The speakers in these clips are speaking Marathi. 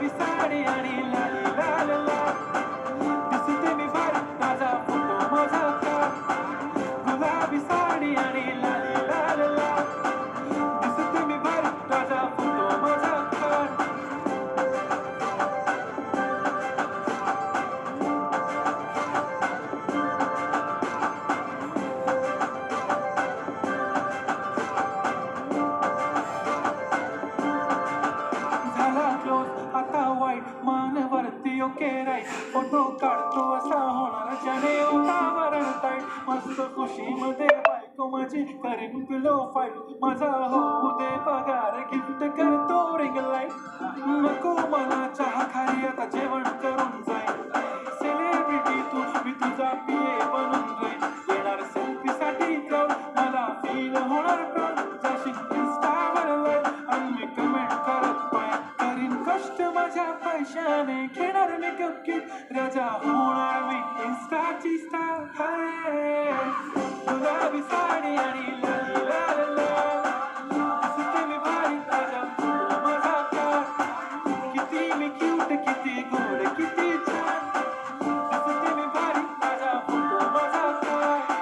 गुलाबी साडी आणि लाली लाल लाल दिसते मी भारी ताजा फोटो माझा काढ गुलाबी साडी आणि लाली लाल लाल दिसते मी भारी ताजा फोटो माझा काढ आता वाईट मानवरती ओके राईट फोटो काढतो असा होणार ज्याने वातावरण ताईट मस्त खुशीमध्ये बायको माझी करीन पिलो फाईट माझा होऊ दे पगार गिफ्ट करतो रिंग लाईट नको मला चहा खारी आता जेवण करून जाईल सेलिब्रिटी तू मी तुझा पिये बनून जाईल येणार सेल्फी साठी तर मला फील होणार पण जशी इंस्टावर लाईव्ह आणि मी कमेंट करत कष्ट माझ्या पैशाने घेणार मेकअप किट राजा होणार मी इंस्टाची स्टार हाय गुलाबी साडी आणि लाली लाल लाल दिसते मी भारी ताजा फोटो माझा काढ किती मी क्यूट किती गोड किती छान दिसते मी भारी ताजा फोटो माझा काढ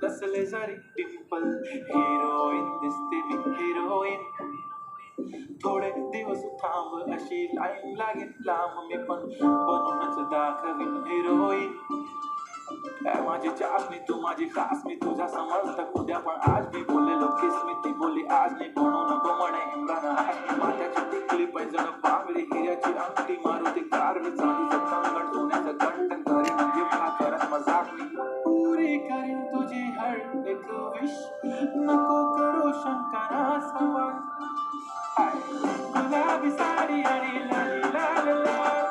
नसले जरी डिंपल हिरोईन दिसते मी हिरोईन थोडे दिवस थांब अशी लाईन लागेल लांब मी पण बनूनच दाखवीन हिरोईन माझी चाचणी तू माझी खास मी तुझा समर्थक उद्या पण आज मी बोललेलो किस मी ती बोली आज नाही बनू नको म्हणे इम्रान आहे माझ्याची टिकली पैजण बांगडी हिऱ्याची अंगठी मारुती कारवी चांदीचं कंगण सोन्याचं कंटन करीन म्हणजे करत मजाक मी पुरी करीन तुझी हर एक विश नको करू शंका ना सवाल गुलाबी साडी आणि लाली लाल लाल